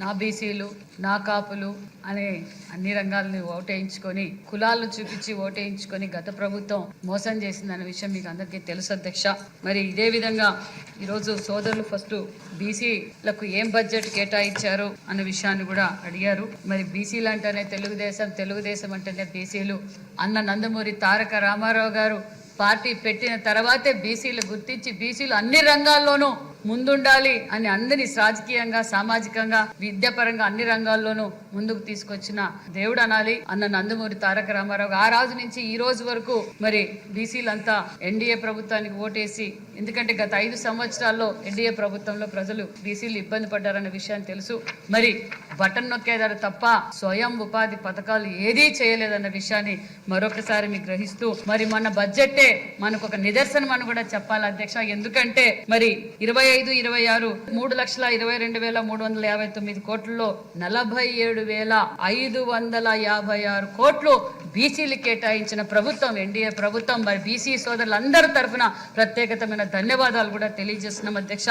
నా బీసీలు నా కాపులు అనే అన్ని రంగాలని ఓటేయించుకొని కులాలను చూపించి ఓటేయించుకొని గత ప్రభుత్వం మోసం చేసిందనే విషయం మీకు అందరికీ తెలుసు అధ్యక్ష. మరి ఇదే విధంగా ఈరోజు సోదరులు ఫస్ట్ బీసీలకు ఏం బడ్జెట్ కేటాయించారు అన్న విషయాన్ని కూడా అడిగారు. మరి బీసీలు అంటేనే తెలుగుదేశం అంటేనే బీసీలు అన్న నందమూరి తారక రామారావు గారు పార్టీ పెట్టిన తర్వాతే బీసీలు గుర్తించి బీసీలు అన్ని రంగాల్లోనూ ముందుండాలి అని అందరినీ రాజకీయంగా సామాజికంగా విద్యాపరంగా అన్ని రంగాల్లోనూ ముందుకు తీసుకొచ్చిన దేవుడు అనాలి అన్న నందమూరి తారక రామారావు. ఆ రోజు నుంచి ఈ రోజు వరకు మరి బీసీలంతా ఎన్డీఏ ప్రభుత్వానికి ఓటేసి, ఎందుకంటే గత 5 సంవత్సరాల్లో ఎన్డీఏ ప్రభుత్వంలో ప్రజలు బీసీలు ఇబ్బంది పడ్డారన్న విషయాన్ని తెలుసు. మరి బటన్ నొక్కేదారు తప్ప స్వయం ఉపాధి పథకాలు ఏదీ చేయలేదన్న విషయాన్ని మరొకసారి మీకు గ్రహిస్తూ, మరి మన బడ్జెట్టే మనకు ఒక నిదర్శనం అని కూడా చెప్పాలి అధ్యక్ష. ఎందుకంటే మరి 25-26 3,22,359 కోట్లలో 47,556 కోట్లు బీసీలు కేటాయించిన ప్రభుత్వం ఎన్డీఏ ప్రభుత్వం. మరి బీసీ సోదరులందరి తరఫున ప్రత్యేకమైన ధన్యవాదాలు కూడా తెలియజేస్తున్నాం అధ్యక్ష.